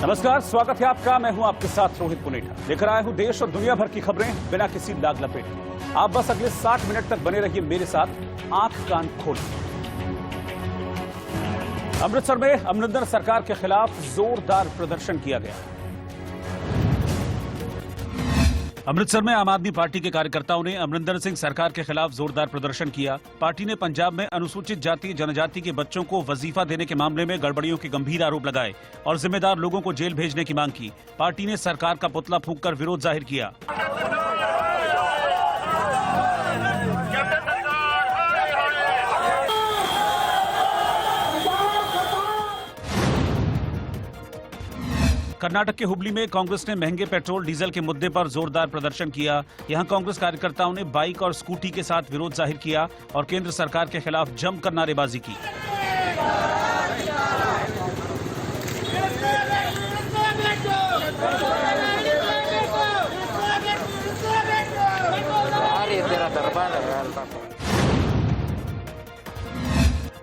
नमस्कार, स्वागत है आपका। मैं हूं आपके साथ रोहित पुनेठा। लेकर आया हूं देश और दुनिया भर की खबरें बिना किसी लाग लपेट के। आप बस अगले 60 मिनट तक बने रहिए मेरे साथ, आंख कान खोल। अमृतसर में अमरिंदर सरकार के खिलाफ जोरदार प्रदर्शन किया गया। अमृतसर में आम आदमी पार्टी के कार्यकर्ताओं ने अमरिंदर सिंह सरकार के खिलाफ जोरदार प्रदर्शन किया। पार्टी ने पंजाब में अनुसूचित जाति जनजाति के बच्चों को वजीफा देने के मामले में गड़बड़ियों के गंभीर आरोप लगाए और जिम्मेदार लोगों को जेल भेजने की मांग की। पार्टी ने सरकार का पुतला फूंककर विरोध जाहिर किया। कर्नाटक के हुबली में कांग्रेस ने महंगे पेट्रोल डीजल के मुद्दे पर जोरदार प्रदर्शन किया। यहां कांग्रेस कार्यकर्ताओं ने बाइक और स्कूटी के साथ विरोध जाहिर किया और केंद्र सरकार के खिलाफ जमकर नारेबाजी की।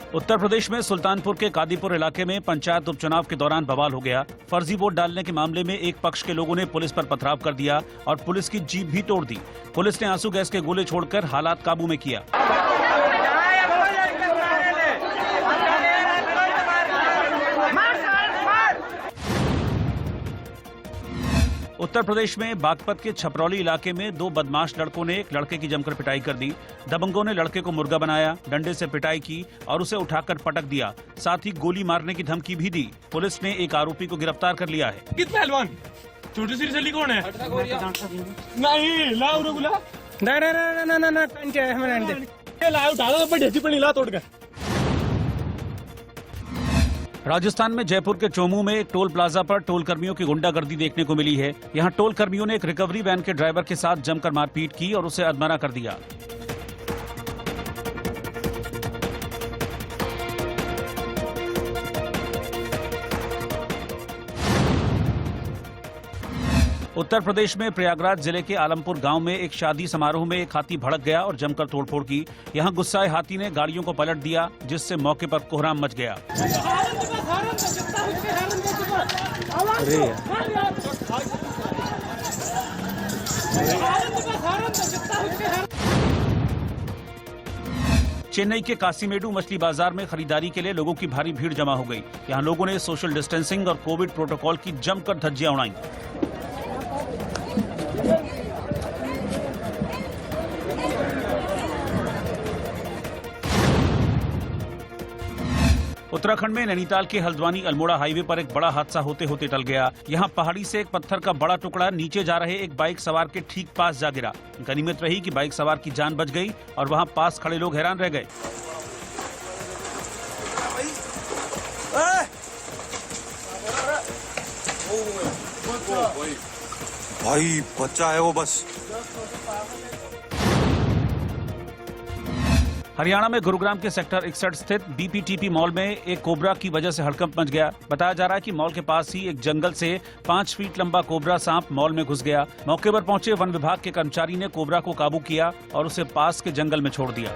उत्तर प्रदेश में सुल्तानपुर के कादीपुर इलाके में पंचायत उपचुनाव के दौरान बवाल हो गया। फर्जी वोट डालने के मामले में एक पक्ष के लोगों ने पुलिस पर पथराव कर दिया और पुलिस की जीप भी तोड़ दी। पुलिस ने आंसू गैस के गोले छोड़कर हालात काबू में किया। उत्तर प्रदेश में बागपत के छपरौली इलाके में दो बदमाश लड़कों ने एक लड़के की जमकर पिटाई कर दी। दबंगों ने लड़के को मुर्गा बनाया, डंडे से पिटाई की और उसे उठाकर पटक दिया। साथ ही गोली मारने की धमकी भी दी। पुलिस ने एक आरोपी को गिरफ्तार कर लिया है। कितना पहलवान छोटी सी चली कौन है? नहीं लाओ रघुला लाओ उठा दो ढेसी पर ला तोड़ कर। राजस्थान में जयपुर के चोमू में एक टोल प्लाजा पर टोल कर्मियों की गुंडागर्दी देखने को मिली है। यहां टोल कर्मियों ने एक रिकवरी वैन के ड्राइवर के साथ जमकर मारपीट की और उसे अधमरा कर दिया। उत्तर प्रदेश में प्रयागराज जिले के आलमपुर गांव में एक शादी समारोह में एक हाथी भड़क गया और जमकर तोड़फोड़ की। यहां गुस्साए हाथी ने गाड़ियों को पलट दिया, जिससे मौके पर कोहराम मच गया। चेन्नई के कासीमेडू मछली बाजार में खरीदारी के लिए लोगों की भारी भीड़ जमा हो गई। यहां लोगों ने सोशल डिस्टेंसिंग और कोविड प्रोटोकॉल की जमकर धज्जियां उड़ाई। उत्तराखंड में नैनीताल के हल्द्वानी अल्मोड़ा हाईवे पर एक बड़ा हादसा होते होते टल गया। यहां पहाड़ी से एक पत्थर का बड़ा टुकड़ा नीचे जा रहे एक बाइक सवार के ठीक पास जा गिरा। गनीमत रही कि बाइक सवार की जान बच गई और वहां पास खड़े लोग हैरान रह गए। भाई बच्चा है वो बस। हरियाणा में गुरुग्राम के सेक्टर 61 स्थित बीपीटीपी मॉल में एक कोबरा की वजह से हड़कंप मच गया। बताया जा रहा है कि मॉल के पास ही एक जंगल से 5 फीट लंबा कोबरा सांप मॉल में घुस गया। मौके पर पहुंचे वन विभाग के कर्मचारी ने कोबरा को काबू किया और उसे पास के जंगल में छोड़ दिया।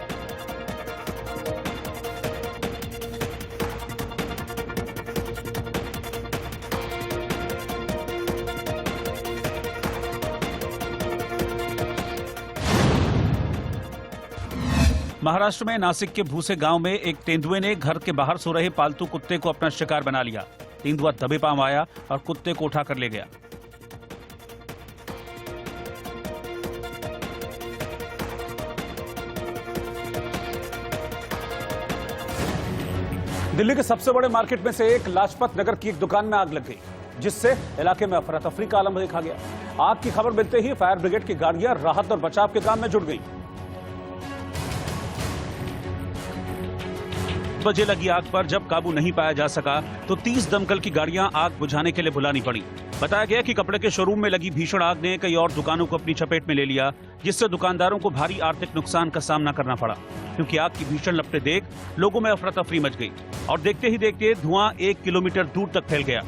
महाराष्ट्र में नासिक के भूसे गांव में एक तेंदुए ने घर के बाहर सो रहे पालतू कुत्ते को अपना शिकार बना लिया। तेंदुआ दबे पांव आया और कुत्ते को उठाकर ले गया। दिल्ली के सबसे बड़े मार्केट में से एक लाजपत नगर की एक दुकान में आग लग गई, जिससे इलाके में अफरा तफरी का आलम देखा गया। आग की खबर मिलते ही फायर ब्रिगेड की गाड़ियां राहत और बचाव के काम में जुट गई। बजे लगी आग पर जब काबू नहीं पाया जा सका तो 30 दमकल की गाड़ियां आग बुझाने के लिए बुलानी पड़ी। बताया गया कि कपड़े के शोरूम में लगी भीषण आग ने कई और दुकानों को अपनी चपेट में ले लिया, जिससे दुकानदारों को भारी आर्थिक नुकसान का सामना करना पड़ा। क्योंकि आग की भीषण लपटें देख लोगों में अफरा तफरी मच गई और देखते ही देखते धुआं 1 किलोमीटर दूर तक फैल गया।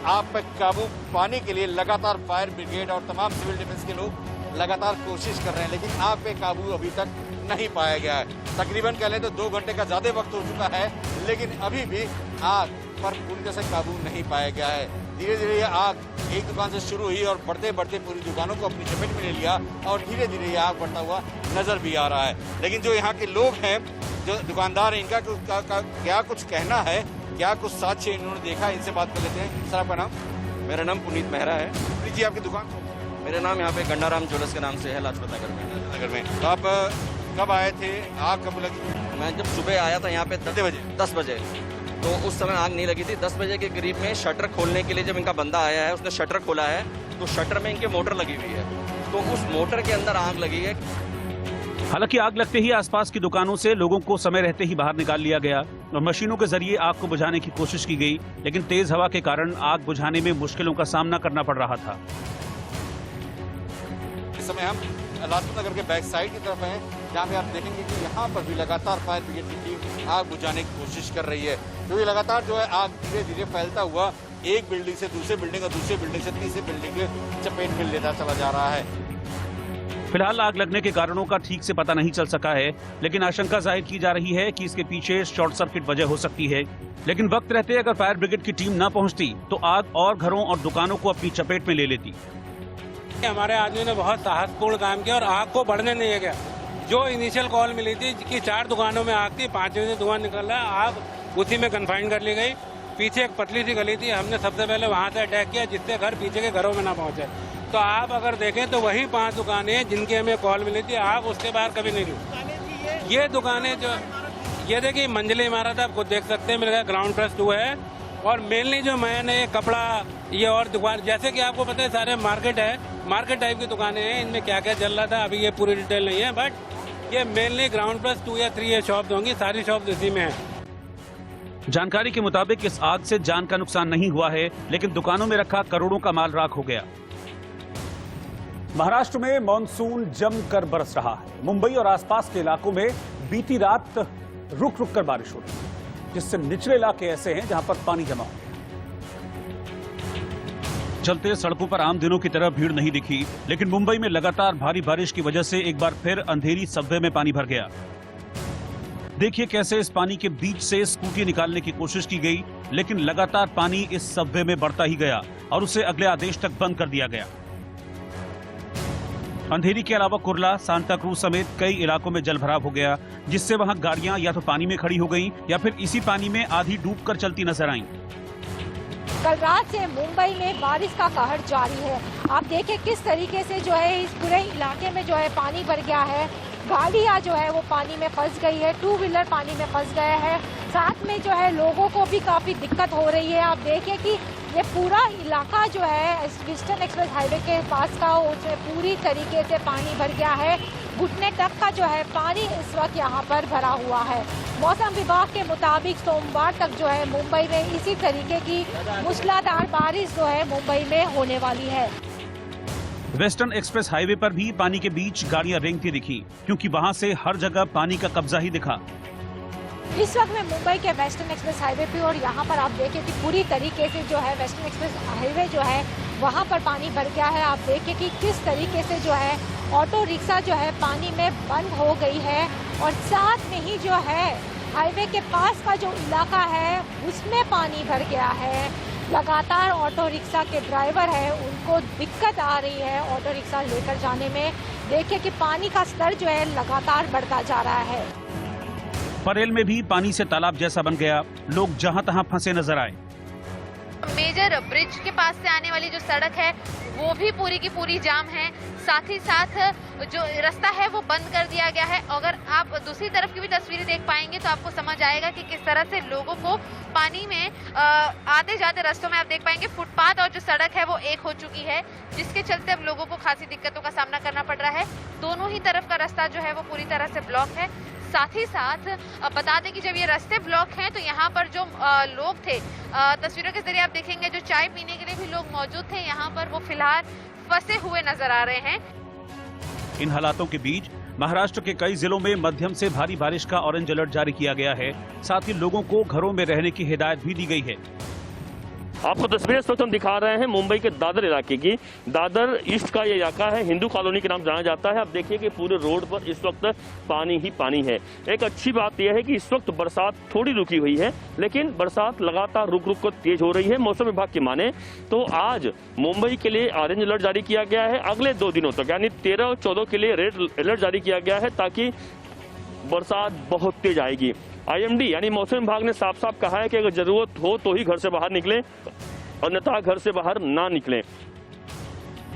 आग पर काबू पाने के लिए लगातार फायर ब्रिगेड और तमाम सिविल डिफेंस के लोग लगातार कोशिश कर रहे हैं, लेकिन आग पे काबू अभी तक नहीं पाया गया है। तकरीबन कह लें तो 2 घंटे का ज्यादा वक्त हो चुका है, लेकिन अभी भी आग पर पूरी तरह से काबू नहीं पाया गया है। धीरे धीरे यह आग एक दुकान से शुरू हुई और बढ़ते बढ़ते पूरी दुकानों को अपनी चपेट में ले लिया और धीरे धीरे यह आग बढ़ता हुआ नजर भी आ रहा है। लेकिन जो यहाँ के लोग हैं, जो दुकानदार हैं, इनका क्या कुछ कहना है, क्या कुछ साक्ष्य इन्होंने देखा, इनसे बात कर लेते हैं। सर आपका नाम? मेरा नाम पुनीत मेहरा है। पुनीत जी, आपकी दुकान? मेरा नाम यहाँ पे गंडाराम ज्वेलर्स के नाम से है, लाजपत नगर में। नगर में। तो आप कब आए थे, आग कब लगी? मैं जब सुबह आया था यहाँ पे कितने बजे? 10 बजे, तो उस समय आग नहीं लगी थी। 10 बजे के करीब में शटर खोलने के लिए जब इनका बंदा आया है, उसने शटर खोला है, तो शटर में इनके मोटर लगी हुई है, तो उस मोटर के अंदर आग लगी है। हालांकि आग लगते ही आसपास की दुकानों से लोगों को समय रहते ही बाहर निकाल लिया गया और मशीनों के जरिए आग को बुझाने की कोशिश की गई, लेकिन तेज हवा के कारण आग बुझाने में मुश्किलों का सामना करना पड़ रहा था। इस समय हम लाजपत नगर के बैक साइड की तरफ हैं, जहाँ पे आप देखेंगे कि यहाँ पर भी लगातार फायर ब्रिगेड की टीम आग बुझाने की कोशिश कर रही है। तो ये लगातार जो है आग धीरे धीरे फैलता हुआ एक बिल्डिंग से दूसरी बिल्डिंग और दूसरी बिल्डिंग से तीसरी बिल्डिंग के चपेट में लेता चला जा रहा है। फिलहाल आग लगने के कारणों का ठीक से पता नहीं चल सका है, लेकिन आशंका जाहिर की जा रही है कि इसके पीछे शॉर्ट सर्किट वजह हो सकती है। लेकिन वक्त रहते अगर फायर ब्रिगेड की टीम न पहुंचती तो आग और घरों और दुकानों को अपनी चपेट में ले लेती। हमारे आदमी ने बहुत साहसपूर्ण काम किया और आग को बढ़ने नहीं गया। जो इनिशियल कॉल मिली थी कि 4 दुकानों में आग थी, 5 बजे धुआं निकल रहा है, आग उसी में कन्फाइन कर ली गई। पीछे एक पतली सी गली थी, हमने सबसे पहले वहां से अटैक किया जिससे घर पीछे के घरों में ना पहुंचे। तो आप अगर देखें तो वही 5 दुकानें जिनकी हमें कॉल मिली थी, आग उसके बाहर कभी नहीं ली। ये दुकानें जो ये देखिए मंजिली इमारत आप खुद देख सकते हैं, मेरे ग्राउंड प्लस 2 है। और मेनली जो मैंने कपड़ा ये और दुकान, जैसे कि आपको पता है सारे मार्केट है, मार्केट टाइप की दुकानें हैं, इनमें क्या क्या चल रहा था अभी ये पूरी डिटेल नहीं है, बट ये मेनली ग्राउंड प्लस 2 या 3 ये शॉप्स होंगी, सारी शॉप्स इसी में है। जानकारी के मुताबिक इस आग से जान का नुकसान नहीं हुआ है, लेकिन दुकानों में रखा करोड़ों का माल राख हो गया। महाराष्ट्र में मॉनसून जमकर बरस रहा है। मुंबई और आसपास के इलाकों में बीती रात रुक रुक कर बारिश हो रही है, जिससे निचले इलाके ऐसे हैं जहां पर पानी जमा हो गया। चलते सड़कों पर आम दिनों की तरह भीड़ नहीं दिखी, लेकिन मुंबई में लगातार भारी बारिश की वजह से एक बार फिर अंधेरी सबवे में पानी भर गया। देखिए कैसे इस पानी के बीच से स्कूटी निकालने की कोशिश की गई, लेकिन लगातार पानी इस सबवे में बढ़ता ही गया और उसे अगले आदेश तक बंद कर दिया गया। अंधेरी के अलावा कुर्ला, सांता क्रूज समेत कई इलाकों में जलभराव हो गया, जिससे वहां गाड़ियां या तो पानी में खड़ी हो गईं या फिर इसी पानी में आधी डूबकर चलती नजर आईं। कल रात से मुंबई में बारिश का कहर जारी है। आप देखें किस तरीके से जो है इस पूरे इलाके में जो है पानी भर गया है। गाड़ियां जो है वो पानी में फंस गई है, 2 व्हीलर पानी में फंस गए हैं। साथ में जो है लोगों को भी काफी दिक्कत हो रही है। आप देखिए कि ये पूरा इलाका जो है वेस्टर्न एक्सप्रेस हाईवे के पास का, उसमें पूरी तरीके से पानी भर गया है। घुटने तक का जो है पानी इस वक्त यहाँ पर भरा हुआ है। मौसम विभाग के मुताबिक सोमवार तक जो है मुंबई में इसी तरीके की मूसलाधार बारिश जो है मुंबई में होने वाली है। वेस्टर्न एक्सप्रेस हाईवे पर भी पानी के बीच गाड़ियां रेंगती दिखी, क्योंकि वहां से हर जगह पानी का कब्जा ही दिखा। इस वक्त मैं मुंबई के वेस्टर्न एक्सप्रेस हाईवे पे और यहाँ पर आप देखें कि पूरी तरीके से जो है वेस्टर्न एक्सप्रेस हाईवे जो है वहाँ पर पानी भर गया है। आप देखें कि किस तरीके से जो है ऑटो रिक्शा जो है पानी में बंद हो गई है और साथ में ही जो है हाईवे के पास का जो इलाका है उसमें पानी भर गया है। लगातार ऑटो रिक्शा के ड्राइवर है उनको दिक्कत आ रही है ऑटो रिक्शा लेकर जाने में। देखिए कि पानी का स्तर जो है लगातार बढ़ता जा रहा है। परेल में भी पानी से तालाब जैसा बन गया, लोग जहां तहां फंसे नजर आए। मेजर ब्रिज के पास से आने वाली जो सड़क है वो भी पूरी की पूरी जाम है। साथ ही साथ जो रास्ता है वो बंद कर दिया गया है। अगर आप दूसरी तरफ की भी तस्वीरें देख पाएंगे तो आपको समझ आएगा कि किस तरह से लोगों को पानी में आते जाते रास्तों में आप देख पाएंगे फुटपाथ और जो सड़क है वो एक हो चुकी है, जिसके चलते अब लोगों को खासी दिक्कतों का सामना करना पड़ रहा है। दोनों ही तरफ का रास्ता जो है वो पूरी तरह से ब्लॉक है। साथ ही साथ बता दें कि जब ये रास्ते ब्लॉक हैं तो यहाँ पर जो लोग थे, तस्वीरों के जरिए आप देखेंगे जो चाय पीने के लिए भी लोग मौजूद थे यहाँ पर, वो फिलहाल फंसे हुए नजर आ रहे हैं। इन हालातों के बीच महाराष्ट्र के कई जिलों में मध्यम से भारी बारिश का ऑरेंज अलर्ट जारी किया गया है। साथ ही लोगों को घरों में रहने की हिदायत भी दी गई है। आपको तस्वीरें इस वक्त हम दिखा रहे हैं मुंबई के दादर इलाके की। दादर ईस्ट का ये इलाका है, हिंदू कॉलोनी के नाम जाना जाता है। आप देखिए कि पूरे रोड पर इस वक्त पानी ही पानी है। एक अच्छी बात यह है कि इस वक्त बरसात थोड़ी रुकी हुई है, लेकिन बरसात लगातार रुक रुक कर तेज हो रही है। मौसम विभाग की माने तो आज मुंबई के लिए ऑरेंज अलर्ट जारी किया गया है। अगले 2 दिनों तक यानी 13 और 14 के लिए रेड अलर्ट जारी किया गया है, ताकि बरसात बहुत तेज आएगी। आईएमडी यानी मौसम विभाग ने साफ साफ कहा है कि अगर जरूरत हो तो ही घर से बाहर निकलें, अन्यथा घर से बाहर ना निकलें।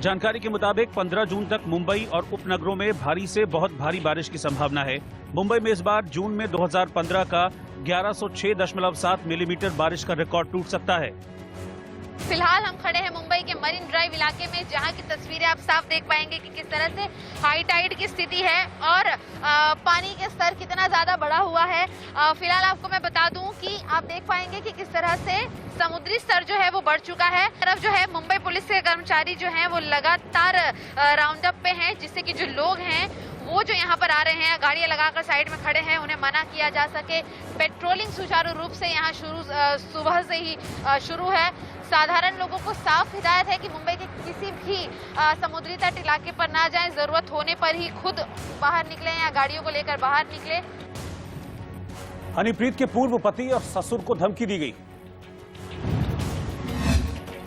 जानकारी के मुताबिक 15 जून तक मुंबई और उपनगरों में भारी से बहुत भारी बारिश की संभावना है। मुंबई में इस बार जून में 2015 का 1106.7 मिलीमीटर बारिश का रिकॉर्ड टूट सकता है। फिलहाल हम खड़े हैं मुंबई के मरीन ड्राइव इलाके में, जहां की तस्वीरें आप साफ देख पाएंगे कि किस तरह से हाई टाइड की स्थिति है और पानी के स्तर कितना ज्यादा बढ़ा हुआ है। फिलहाल आपको मैं बता दूं कि आप देख पाएंगे कि किस तरह से समुद्री स्तर जो है वो बढ़ चुका है। तरफ जो है मुंबई पुलिस के कर्मचारी जो हैं वो लगातार राउंड अप पे हैं, जिससे कि जो लोग हैं वो जो यहाँ पर आ रहे हैं, गाड़ियां लगाकर साइड में खड़े हैं, उन्हें मना किया जा सके। पेट्रोलिंग सुचारू रूप से यहाँ सुबह से ही शुरू है। साधारण लोगों को साफ हिदायत है कि मुंबई के किसी भी समुद्री तट इलाके पर ना जाएं, जरूरत होने पर ही खुद बाहर निकलें या गाड़ियों को लेकर बाहर निकलें। हनीप्रीत के पूर्व पति और ससुर को धमकी दी गई।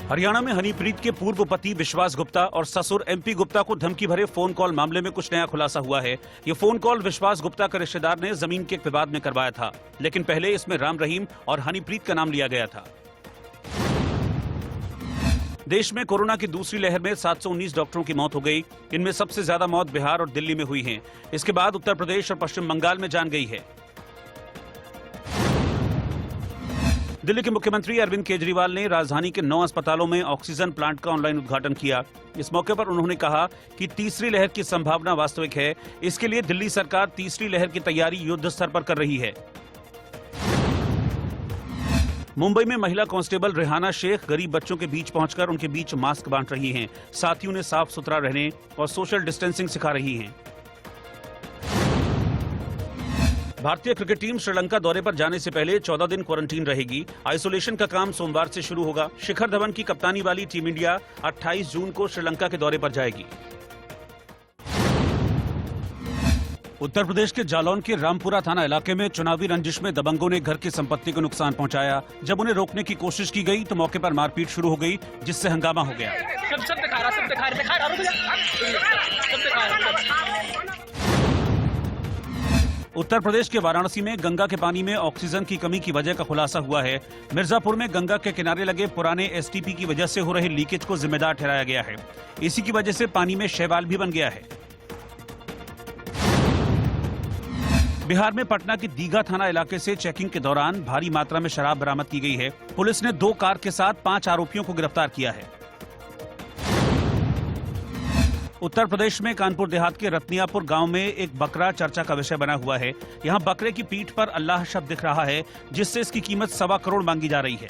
हरियाणा में हनीप्रीत के पूर्व पति विश्वास गुप्ता और ससुर एमपी गुप्ता को धमकी भरे फोन कॉल मामले में कुछ नया खुलासा हुआ है। ये फोन कॉल विश्वास गुप्ता के रिश्तेदार ने जमीन के एक विवाद में करवाया था, लेकिन पहले इसमें राम रहीम और हनीप्रीत का नाम लिया गया था। देश में कोरोना की दूसरी लहर में 719 डॉक्टरों की मौत हो गई। इनमें सबसे ज्यादा मौत बिहार और दिल्ली में हुई है। इसके बाद उत्तर प्रदेश और पश्चिम बंगाल में जान गई है। दिल्ली के मुख्यमंत्री अरविंद केजरीवाल ने राजधानी के 9 अस्पतालों में ऑक्सीजन प्लांट का ऑनलाइन उद्घाटन किया। इस मौके पर उन्होंने कहा कि तीसरी लहर की संभावना वास्तविक है। इसके लिए दिल्ली सरकार तीसरी लहर की तैयारी युद्ध स्तर पर कर रही है। मुंबई में महिला कांस्टेबल रेहाना शेख गरीब बच्चों के बीच पहुंचकर उनके बीच मास्क बांट रही हैं। साथ ही उन्हें साफ सुथरा रहने और सोशल डिस्टेंसिंग सिखा रही हैं। भारतीय क्रिकेट टीम श्रीलंका दौरे पर जाने से पहले 14 दिन क्वारंटीन रहेगी। आइसोलेशन का काम सोमवार से शुरू होगा। शिखर धवन की कप्तानी वाली टीम इंडिया 28 जून को श्रीलंका के दौरे पर जाएगी। उत्तर प्रदेश के जालौन के रामपुरा थाना इलाके में चुनावी रंजिश में दबंगों ने घर की संपत्ति को नुकसान पहुंचाया। जब उन्हें रोकने की कोशिश की गई तो मौके पर मारपीट शुरू हो गई, जिससे हंगामा हो गया। उत्तर प्रदेश के वाराणसी में गंगा के पानी में ऑक्सीजन की कमी की वजह का खुलासा हुआ है। मिर्जापुर में गंगा के किनारे लगे पुराने एसटीपी की वजह से हो रहे लीकेज को जिम्मेदार ठहराया गया है। इसी की वजह से पानी में शैवाल भी बन गया है। बिहार में पटना के दीघा थाना इलाके से चेकिंग के दौरान भारी मात्रा में शराब बरामद की गई है। पुलिस ने 2 कार के साथ 5 आरोपियों को गिरफ्तार किया है। उत्तर प्रदेश में कानपुर देहात के रत्नियापुर गांव में एक बकरा चर्चा का विषय बना हुआ है। यहां बकरे की पीठ पर अल्लाह शब्द दिख रहा है, जिससे इसकी कीमत 1.25 करोड़ मांगी जा रही है।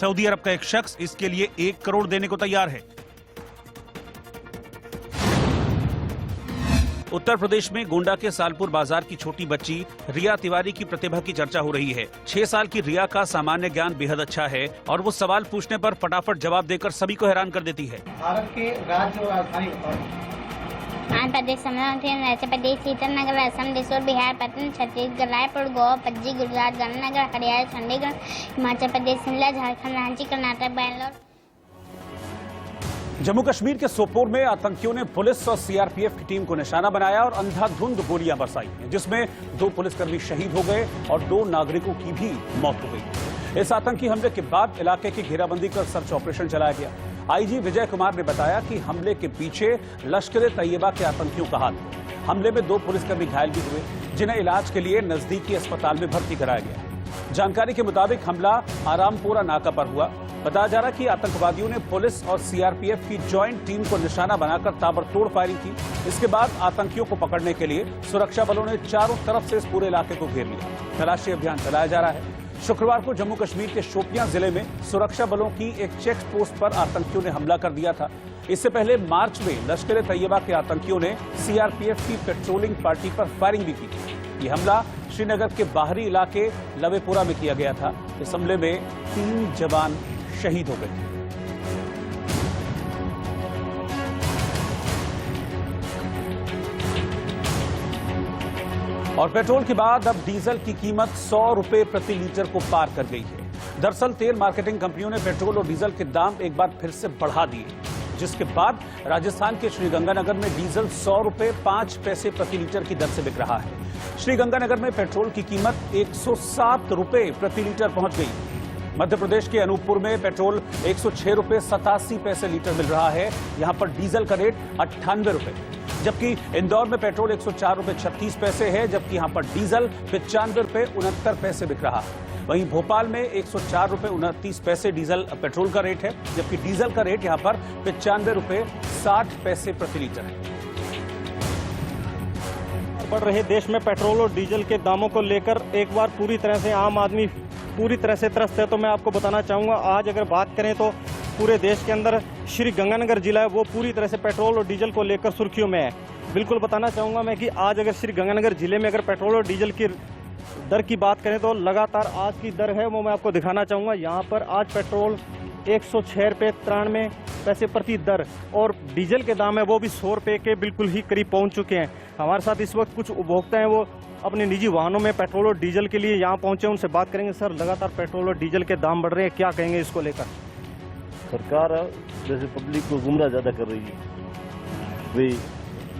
सऊदी अरब का एक शख्स इसके लिए 1 करोड़ देने को तैयार है। उत्तर प्रदेश में गोंडा के सालपुर बाजार की छोटी बच्ची रिया तिवारी की प्रतिभा की चर्चा हो रही है। 6 साल की रिया का सामान्य ज्ञान बेहद अच्छा है और वो सवाल पूछने पर फटाफट जवाब देकर सभी को हैरान कर देती है। भारत के राज्य और राजधानी आंध्र प्रदेश, अरुणाचल प्रदेश, ईटानगर, असम, दिसौर, बिहार, पटना, छत्तीसगढ़, रायपुर, गोवा, पणजी, गुजरात, गांधीनगर, हरियाणा, चंडीगढ़, हिमाचल प्रदेश, शिमला, झारखंड, रांची, कर्नाटक, बैंगलोर। जम्मू कश्मीर के सोपोर में आतंकियों ने पुलिस और सीआरपीएफ की टीम को निशाना बनाया और अंधाधुंध गोलियां बरसाई, जिसमें 2 पुलिसकर्मी शहीद हो गए और 2 नागरिकों की भी मौत हो गई। इस आतंकी हमले के बाद इलाके की घेराबंदी कर सर्च ऑपरेशन चलाया गया। आईजी विजय कुमार ने बताया कि हमले के पीछे लश्कर-ए-तैयबा के आतंकियों का हाथ है। हमले में 2 पुलिसकर्मी घायल भी हुए, जिन्हें इलाज के लिए नजदीकी अस्पताल में भर्ती कराया गया। जानकारी के मुताबिक हमला आरामपुरा नाका पर हुआ। बताया जा रहा है कि आतंकवादियों ने पुलिस और सीआरपीएफ की जॉइंट टीम को निशाना बनाकर ताबड़तोड़ फायरिंग की। इसके बाद आतंकियों को पकड़ने के लिए सुरक्षा बलों ने चारों तरफ से इस पूरे इलाके को घेर लिया। तलाशी अभियान चलाया जा रहा है। शुक्रवार को जम्मू कश्मीर के शोपियां जिले में सुरक्षा बलों की एक चेक पोस्ट पर आतंकियों ने हमला कर दिया था। इससे पहले मार्च में लश्कर-ए-तैयबा के आतंकियों ने सीआरपीएफ की पेट्रोलिंग पार्टी पर फायरिंग भी की थी। ये हमला श्रीनगर के बाहरी इलाके लवेपुरा में किया गया था। इस हमले में 3 जवान शहीद हो गए। और पेट्रोल के बाद अब डीजल की कीमत 100 रुपए प्रति लीटर को पार कर गई है। दरअसल तेल मार्केटिंग कंपनियों ने पेट्रोल और डीजल के दाम एक बार फिर से बढ़ा दिए, जिसके बाद राजस्थान के श्रीगंगानगर में डीजल 100 रुपए 5 पैसे प्रति लीटर की दर से बिक रहा है। श्रीगंगानगर में पेट्रोल की कीमत 107 रुपए प्रति लीटर पहुंच गई। मध्य प्रदेश के अनूपपुर में पेट्रोल 106 रुपए 87 पैसे लीटर मिल रहा है। यहां पर डीजल का रेट 98 रुपए, जबकि इंदौर में पेट्रोल 104 रुपए 36 पैसे है, जबकि यहां पर डीजल 95 रुपए 69 पैसे बिक रहा है। वहीं भोपाल में 104 रुपए 29 पैसे डीजल पेट्रोल का रेट है, जबकि डीजल का रेट यहां पर 95 रुपए 60 पैसे प्रति लीटर है। बढ़ रहे देश में पेट्रोल और डीजल के दामों को लेकर एक बार पूरी तरह से आम आदमी पूरी तरह से त्रस्त है। तो मैं आपको बताना चाहूँगा, आज अगर बात करें तो पूरे देश के अंदर श्रीगंगानगर जिला है वो पूरी तरह से पेट्रोल और डीजल को लेकर सुर्खियों में है। बिल्कुल बताना चाहूँगा मैं कि आज अगर श्रीगंगानगर जिले में अगर पेट्रोल और डीजल की दर की बात करें तो लगातार आज की दर है वो मैं आपको दिखाना चाहूँगा। यहाँ पर आज पेट्रोल 106 रुपये 93 पैसे प्रति दर और डीजल के दाम है वो भी 100 रुपये के बिल्कुल ही करीब पहुँच चुके हैं। हमारे साथ इस वक्त कुछ उपभोक्ता हैं, वो अपने निजी वाहनों में पेट्रोल और डीजल के लिए यहाँ पहुँचे, उनसे बात करेंगे। सर, लगातार पेट्रोल और डीजल के दाम बढ़ रहे हैं, क्या कहेंगे इसको लेकर? सरकार जैसे पब्लिक को गुमराह ज़्यादा कर रही है, भाई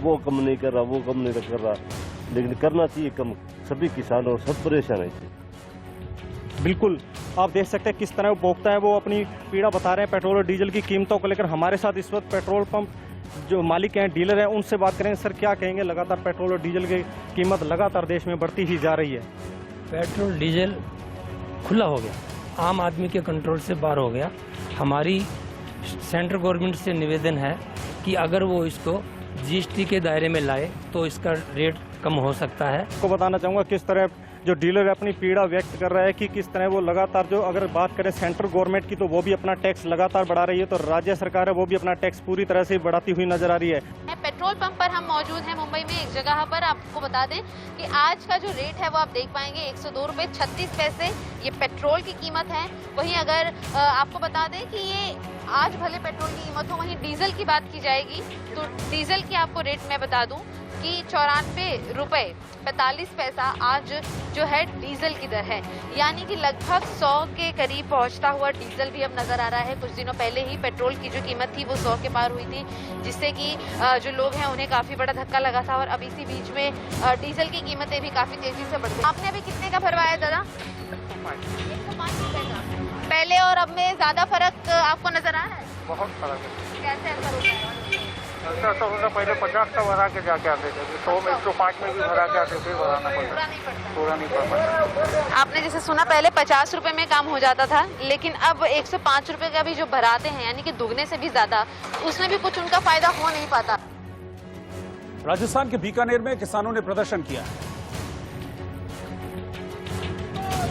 वो कम नहीं कर रहा, वो कम नहीं कर रहा, लेकिन करना चाहिए कम। सभी किसान और सब परेशान है इससे। बिल्कुल, आप देख सकते हैं किस तरह उपभोक्ता है वो अपनी पीड़ा बता रहे हैं पेट्रोल और डीजल की कीमतों को लेकर। हमारे साथ इस वक्त पेट्रोल पंप जो मालिक हैं, डीलर हैं, उनसे बात करेंगे। सर, क्या कहेंगे? लगातार पेट्रोल और डीजल की कीमत लगातार देश में बढ़ती ही जा रही है। पेट्रोल डीजल खुला हो गया, आम आदमी के कंट्रोल से बाहर हो गया। हमारी सेंट्रल गवर्नमेंट से निवेदन है कि अगर वो इसको जीएसटी के दायरे में लाए तो इसका रेट कम हो सकता है। आपको बताना चाहूँगा किस तरह जो डीलर अपनी पीड़ा व्यक्त कर रहा है कि किस तरह वो लगातार, जो अगर बात करें सेंट्रल गवर्नमेंट की तो वो भी अपना टैक्स लगातार बढ़ा रही है, तो राज्य सरकार है वो भी अपना टैक्स पूरी तरह से बढ़ाती हुई नजर आ रही है। पेट्रोल पंप पर हम मौजूद हैं मुंबई में एक जगह पर। आपको बता दें कि आज का जो रेट है वो आप देख पाएंगे 102 रुपए 36 पैसे ये पेट्रोल की कीमत है। वहीं अगर आपको बता दें कि ये आज भले पेट्रोल की कीमत हो, वहीं डीजल की बात की जाएगी तो डीजल की आपको रेट मैं बता दूं कि 94 रुपए 45 पैसा आज जो है डीजल की दर है, यानी कि लगभग 100 के करीब पहुंचता हुआ डीजल भी अब नजर आ रहा है। कुछ दिनों पहले ही पेट्रोल की जो कीमत थी वो 100 के पार हुई थी, जिससे कि जो लोग हैं उन्हें काफी बड़ा धक्का लगा था। और अब इसी बीच में डीजल की कीमतें भी काफी तेजी से बढ़ गई। आपने अभी कितने का भरवाया दादा? 105 रुपए का। पहले और अब में ज्यादा फर्क आपको नजर आ रहा है? बहुत फर्क है। कैसे अंतर होता है? ऐसा होता पहले 50 का भरा के जाके आते थे, 100 में 105 में भी भरा के आते थे, भराना पड़ता, पूरा नहीं पड़ता। आपने जैसे सुना पहले 50 रुपए में काम हो जाता था, लेकिन अब 105 रुपए का भी जो भराते हैं, यानी कि दुगने से भी ज्यादा, उसमें भी कुछ उनका फायदा हो नहीं पाता। राजस्थान के बीकानेर में किसानों ने प्रदर्शन किया।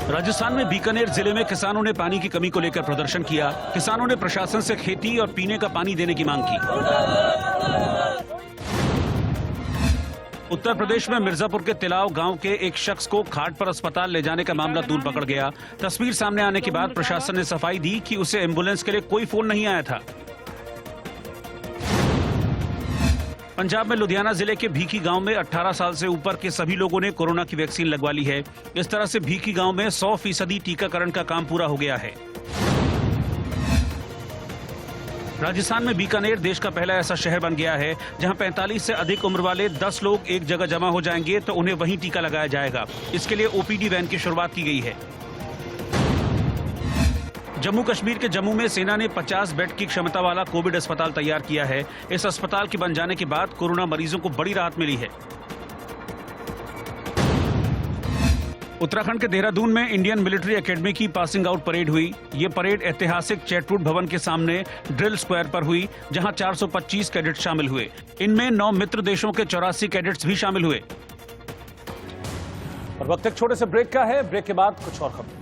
राजस्थान में बीकानेर जिले में किसानों ने पानी की कमी को लेकर प्रदर्शन किया। किसानों ने प्रशासन से खेती और पीने का पानी देने की मांग की। उत्तर प्रदेश में मिर्जापुर के तिलाव गांव के एक शख्स को खाट पर अस्पताल ले जाने का मामला तूल पकड़ गया। तस्वीर सामने आने के बाद प्रशासन ने सफाई दी कि उसे एम्बुलेंस के लिए कोई फोन नहीं आया था। पंजाब में लुधियाना जिले के भीखी गांव में 18 साल से ऊपर के सभी लोगों ने कोरोना की वैक्सीन लगवा ली है। इस तरह से भीखी गांव में 100% टीकाकरण का काम पूरा हो गया है। राजस्थान में बीकानेर देश का पहला ऐसा शहर बन गया है जहां 45 से अधिक उम्र वाले 10 लोग एक जगह जमा हो जाएंगे तो उन्हें वहीं टीका लगाया जाएगा। इसके लिए ओपीडी वैन की शुरुआत की गई है। जम्मू कश्मीर के जम्मू में सेना ने 50 बेड की क्षमता वाला कोविड अस्पताल तैयार किया है। इस अस्पताल के बन जाने के बाद कोरोना मरीजों को बड़ी राहत मिली है। उत्तराखंड के देहरादून में इंडियन मिलिट्री एकेडमी की पासिंग आउट परेड हुई। ये परेड ऐतिहासिक चैटवुड भवन के सामने ड्रिल स्क्वायर पर हुई, जहां 425 कैडेट शामिल हुए। इनमें 9 मित्र देशों के 84 कैडेट्स भी शामिल हुए। और वक्त एक छोटे से ब्रेक का है। ब्रेक के बाद कुछ और खबरें।